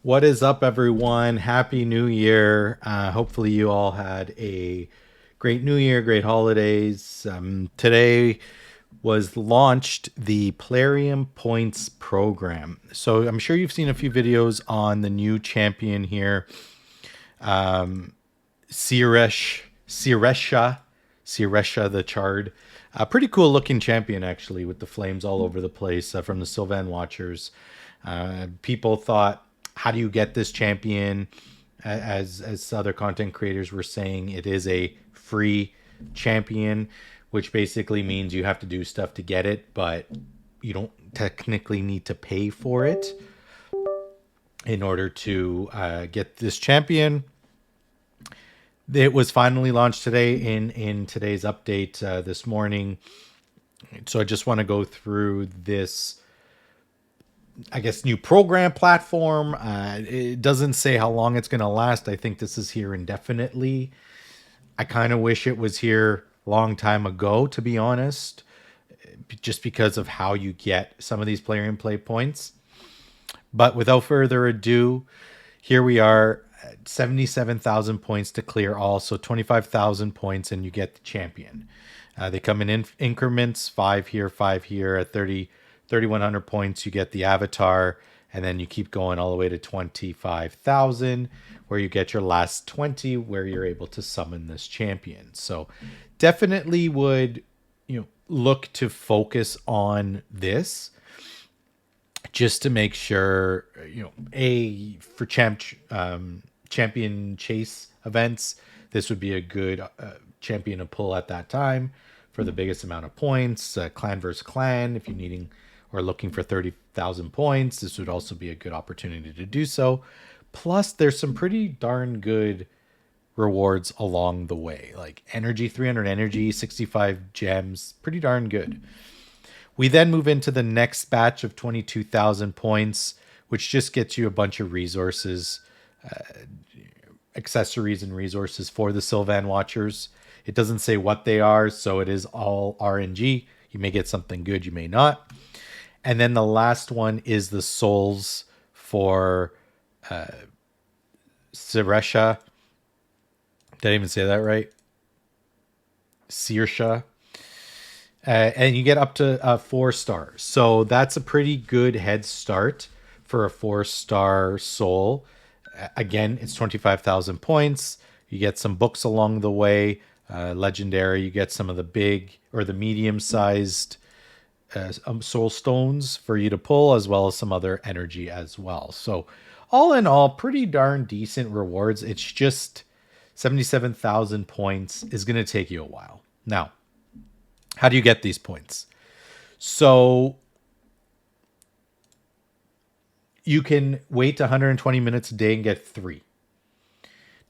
What is up, everyone? Happy New Year. Hopefully, you all had a great New Year, great holidays. Today was launched the Plarium Points program. So, I'm sure you've seen a few videos on the new champion here, Siresha the Chard. A pretty cool looking champion, actually, with the flames all over the place from the Sylvan Watchers. People thought, how do you get this champion? As other content creators were saying, it is a free champion, which basically means you have to do stuff to get it, but you don't technically need to pay for it in order to get this champion. It was finally launched today in today's update this morning. So I just want to go through this, I guess, new program platform. It doesn't say how long it's going to last. I think this is here indefinitely. I kind of wish it was here a long time ago, to be honest, just because of how you get some of these player and play points. But without further ado, here we are. 77,000 points to clear all, so 25,000 points and you get the champion. They come in increments, 5 here, 5 here. At 3,100 points you get the avatar, and then you keep going all the way to 25,000 where you get your last 20 where you're able to summon this champion. So definitely would look to focus on this, just to make sure, for champion chase events, this would be a good champion to pull at that time for the biggest amount of points. Clan versus clan, if you're needing or looking for 30,000 points, this would also be a good opportunity to do so. Plus, there's some pretty darn good rewards along the way, like energy, 300 energy, 65 gems, pretty darn good. We then move into the next batch of 22,000 points, which just gets you a bunch of resources, accessories and resources for the Sylvan Watchers. It doesn't say what they are, so it is all RNG. You may get something good, you may not. And then the last one is the souls for Siresha. Did I even say that right? Sirsha. And you get up to 4 stars. So that's a pretty good head start for a 4-star soul. Again, it's 25,000 points. You get some books along the way. Legendary, you get some of the big or the medium-sized soul stones for you to pull, as well as some other energy as well. So all in all, pretty darn decent rewards. It's just 77,000 points is going to take you a while. Now, how do you get these points? So you can wait 120 minutes a day and get 3.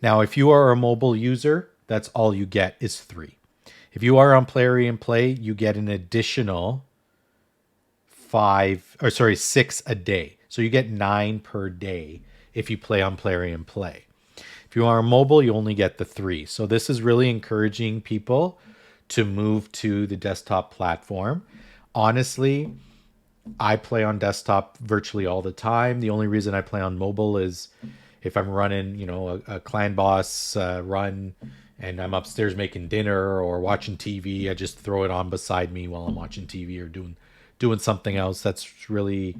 Now, if you are a mobile user, that's all you get is 3. If you are on Plarium Play, you get an additional 6 a day. So you get 9 per day if you play on Plarium Play. If you are mobile, you only get the 3. So this is really encouraging people to move to the desktop platform. Honestly, I play on desktop virtually all the time. The only reason I play on mobile is if I'm running, a clan boss run and I'm upstairs making dinner or watching TV. I just throw it on beside me while I'm watching TV or doing something else. That's really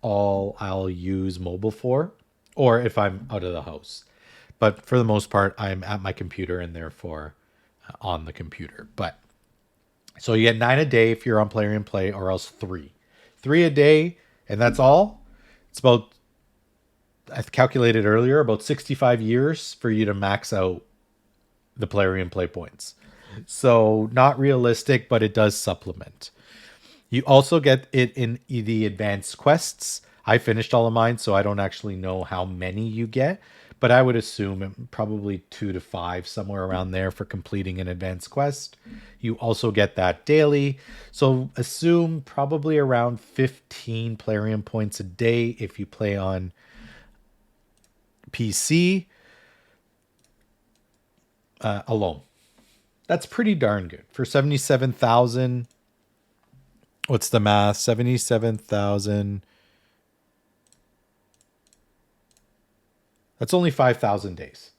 all I'll use mobile for, or if I'm out of the house. But for the most part, I'm at my computer and therefore on the computer. But so you get 9 a day if you're on Plarium Play, or else 3 a day, and that's all. It's about, I've calculated earlier, about 65 years for you to max out the Plarium Play points. So not realistic, but it does supplement. You also get it in the advanced quests. I finished all of mine, so I don't actually know how many you get, but I would assume probably 2 to 5, somewhere around there for completing an advanced quest. You also get that daily, so assume probably around 15 Plarium points a day if you play on PC alone. That's pretty darn good for 77,000. What's the math? 77,000. That's only 5,000 days.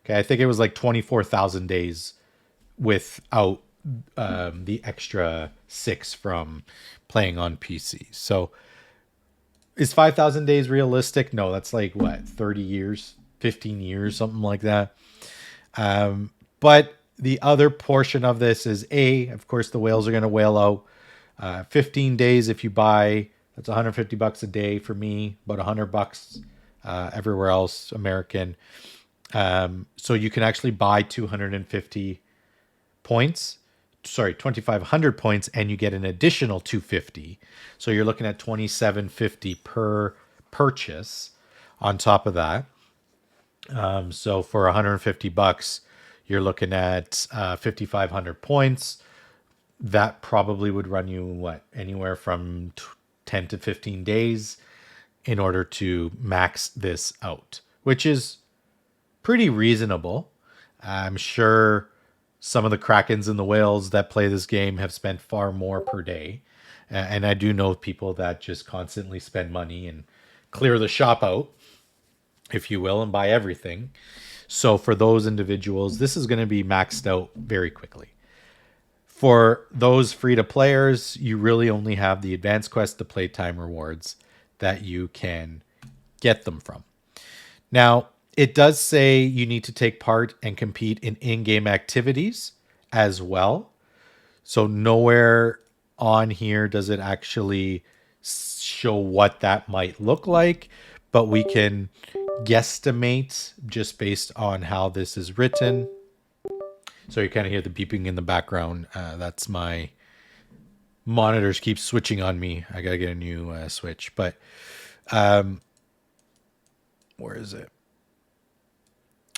Okay, I think it was like 24,000 days without the extra 6 from playing on PC. So is 5,000 days realistic? No, that's like what, 30 years, 15 years, something like that. But the other portion of this is of course, the whales are going to whale out 15 days if you buy. That's $150 a day for me, about $100 everywhere else, American. So you can actually buy 250 points, 2,500 points, and you get an additional 250. So you're looking at 2,750 per purchase on top of that. So for $150, you're looking at 5,500 points. That probably would run you what, anywhere from 10 to 15 days in order to max this out, which is pretty reasonable. I'm sure some of the Krakens and the whales that play this game have spent far more per day. And I do know people that just constantly spend money and clear the shop out, if you will, and buy everything. So for those individuals, this is going to be maxed out very quickly. For those free-to-players, you really only have the Advanced Quest to Playtime rewards that you can get them from. Now, it does say you need to take part and compete in in-game activities as well. So nowhere on here does it actually show what that might look like, but we can guesstimate just based on how this is written. So you kind of hear the beeping in the background. That's my monitors keep switching on me. I gotta get a new switch. But where is it?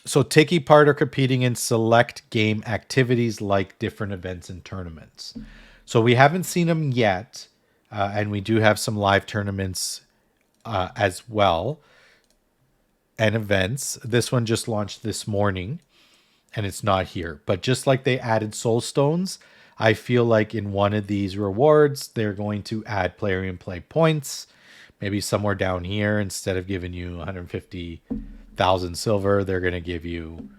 So taking part or competing in select game activities like different events and tournaments. So we haven't seen them yet, and we do have some live tournaments as well and events. This one just launched this morning, and it's not here. But just like they added soul stones, I feel like in one of these rewards, they're going to add Plarium play points. Maybe somewhere down here, instead of giving you 150,000 silver, they're going to give you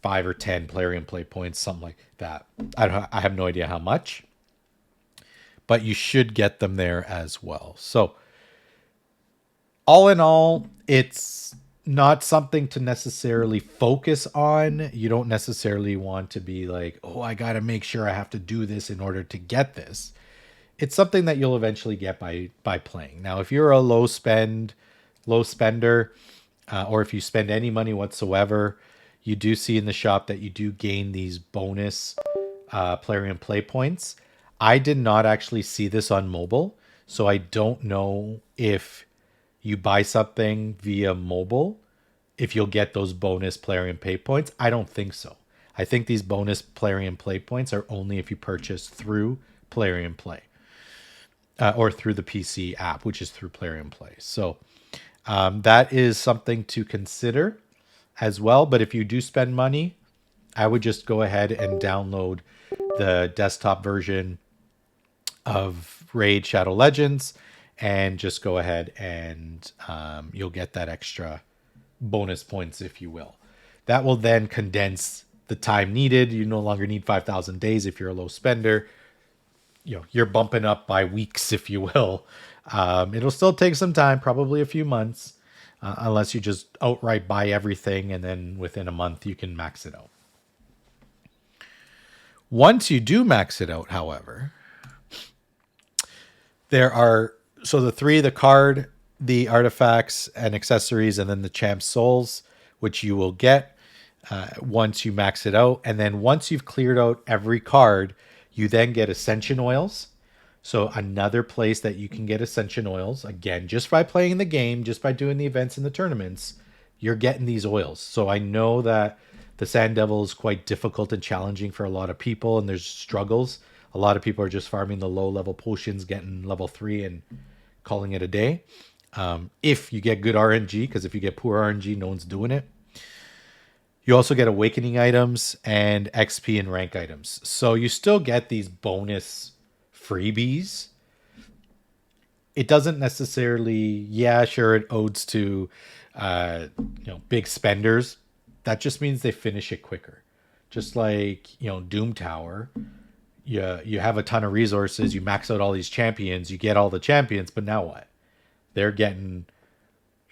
5 or 10 Plarium play points, something like that. I have no idea how much, but you should get them there as well. So all in all, it's not something to necessarily focus on. You don't necessarily want to be like, oh, I got to make sure I have to do this in order to get this. It's something that you'll eventually get by playing. Now, if you're a low spender, or if you spend any money whatsoever, you do see in the shop that you do gain these bonus Plarium play points. I did not actually see this on mobile, so I don't know if you buy something via mobile, if you'll get those bonus Plarium pay points. I don't think so. I think these bonus Plarium play points are only if you purchase through Plarium Play. Or through the PC app, which is through Plarium Play. So that is something to consider as well. But if you do spend money, I would just go ahead and download the desktop version of Raid Shadow Legends and just go ahead and you'll get that extra bonus points, if you will. That will then condense the time needed. You no longer need 5,000 days if you're a low spender. You're bumping up by weeks, if you will. It'll still take some time, probably a few months, unless you just outright buy everything and then within a month you can max it out. Once you do max it out, however, there are the 3: the card, the artifacts and accessories, and then the champ souls, which you will get once you max it out. And then once you've cleared out every card, you then get Ascension Oils. So another place that you can get Ascension Oils, again, just by playing the game, just by doing the events and the tournaments, you're getting these oils. So I know that the Sand Devil is quite difficult and challenging for a lot of people, and there's struggles. A lot of people are just farming the low-level potions, getting level 3 and calling it a day. If you get good RNG, because if you get poor RNG, no one's doing it. You also get awakening items and XP and rank items. So you still get these bonus freebies. It doesn't necessarily, yeah, sure, it odes to, big spenders. That just means they finish it quicker. Just like, Doom Tower, you have a ton of resources, you max out all these champions, you get all the champions, but now what? They're getting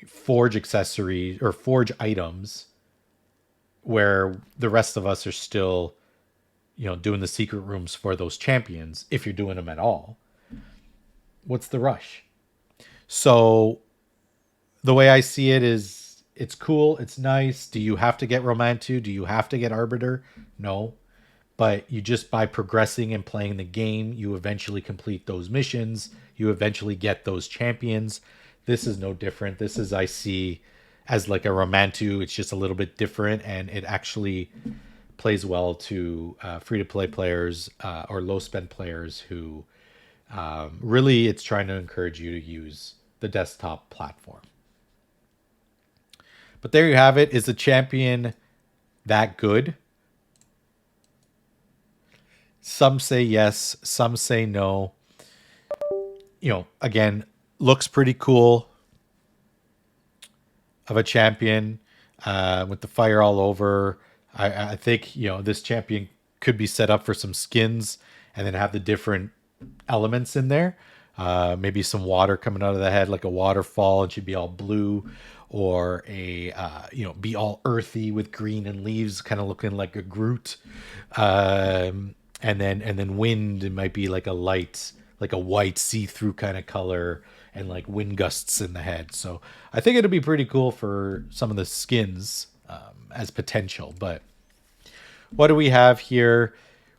forge accessories or forge items where the rest of us are still, doing the secret rooms for those champions if you're doing them at all. What's the rush? So the way I see it is it's cool, it's nice. Do you have to get Romantu? Do you have to get Arbiter? No. But you just by progressing and playing the game, you eventually complete those missions. You eventually get those champions. This is no different. This is I see as like a Romantu. It's just a little bit different, and it actually plays well to free to play players or low spend players who really it's trying to encourage you to use the desktop platform. But there you have it. Is the champion that good? Some say yes, some say no. Again, looks pretty cool of a champion with the fire all over. I think, this champion could be set up for some skins and then have the different elements in there. Maybe some water coming out of the head, like a waterfall, and she'd be all blue, or be all earthy with green and leaves, kind of looking like a Groot. And then wind, it might be like a light, like a white see-through kind of color, and like wind gusts in the head. So I think it'll be pretty cool for some of the skins as potential. But what do we have here?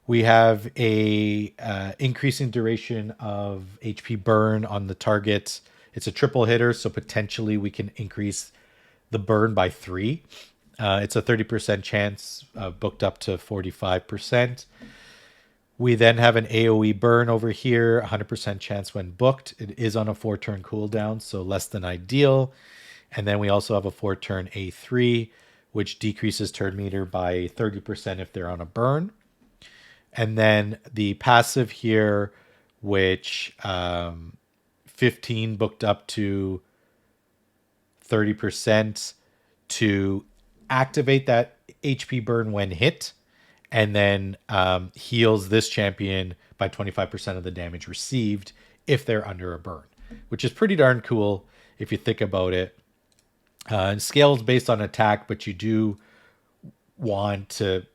We have a increasing duration of HP burn on the target. It's a triple hitter, so potentially we can increase the burn by 3. It's a 30% chance, booked up to 45%. We then have an AoE burn over here, 100% chance when booked. It is on a 4-turn cooldown, so less than ideal. And then we also have a 4-turn A3, which decreases turn meter by 30% if they're on a burn. And then the passive here, which 15 booked up to 30% to activate that HP burn when hit, and then heals this champion by 25% of the damage received if they're under a burn, which is pretty darn cool if you think about it. Scales based on attack, but you do want to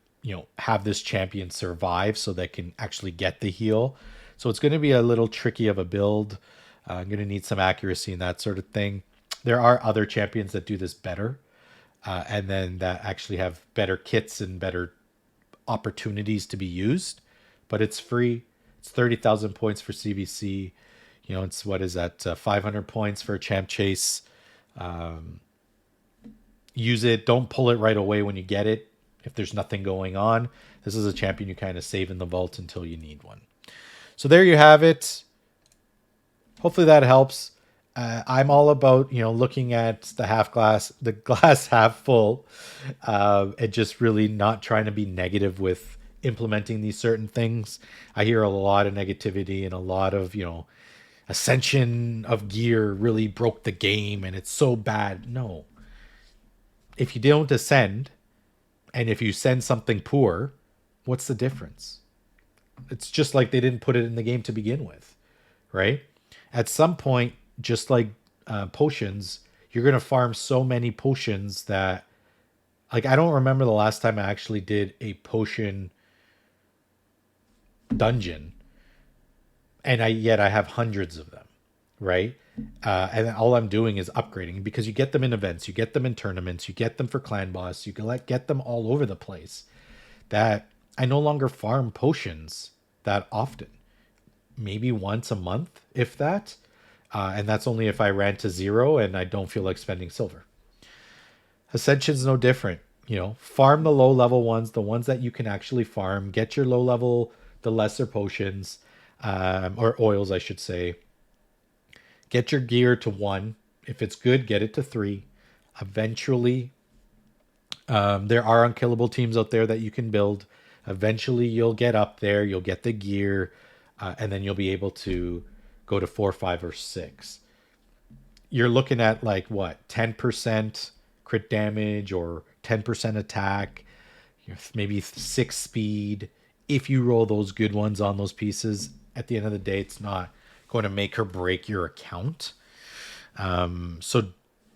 have this champion survive so they can actually get the heal. So it's going to be a little tricky of a build. I'm going to need some accuracy and that sort of thing. There are other champions that do this better, and then that actually have better kits and better opportunities to be used. But it's free. It's 30,000 points for CBC. It's what is that? 500 points for a champ chase. Use it. Don't pull it right away when you get it. If there's nothing going on, this is a champion you kind of save in the vault until you need one. So there you have it. Hopefully that helps. I'm all about, looking at the glass half full, and just really not trying to be negative with implementing these certain things. I hear a lot of negativity and a lot of, ascension of gear really broke the game and it's so bad. No. If you don't ascend, and if you send something poor, what's the difference? It's just like they didn't put it in the game to begin with, right? At some point, just like potions, you're going to farm so many potions that, like, I don't remember the last time I actually did a potion dungeon, and yet I have hundreds of them, right? And all I'm doing is upgrading, because you get them in events, you get them in tournaments, you get them for clan boss, you can get them all over the place. That I no longer farm potions that often, maybe once a month, if that. And that's only if I ran to 0 and I don't feel like spending silver. Ascension's no different. Farm the low level ones, the ones that you can actually farm. Get your low level, the lesser potions, or oils, I should say. Get your gear to 1. If it's good, get it to 3. Eventually, There are unkillable teams out there that you can build. Eventually, you'll get up there, you'll get the gear, and then you'll be able to go to 4, 5, or 6. You're looking at like what, 10% crit damage or 10% attack, maybe 6 speed. If you roll those good ones on those pieces, at the end of the day, it's not going to make or break your account. So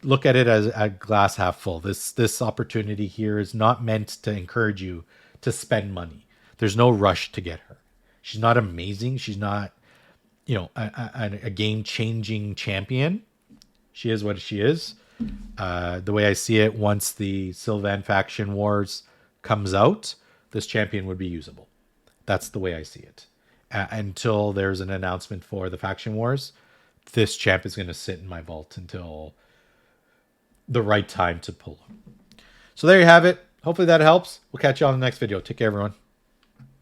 look at it as a glass half full. This opportunity here is not meant to encourage you to spend money. There's no rush to get her. She's not amazing. She's not, a game changing champion. She is what she is. The way I see it, once the Sylvan Faction Wars comes out, this champion would be usable. That's the way I see it. Until there's an announcement for the Faction Wars, this champ is going to sit in my vault until the right time to pull him. So there you have it. Hopefully that helps. We'll catch you on the next video. Take care, everyone.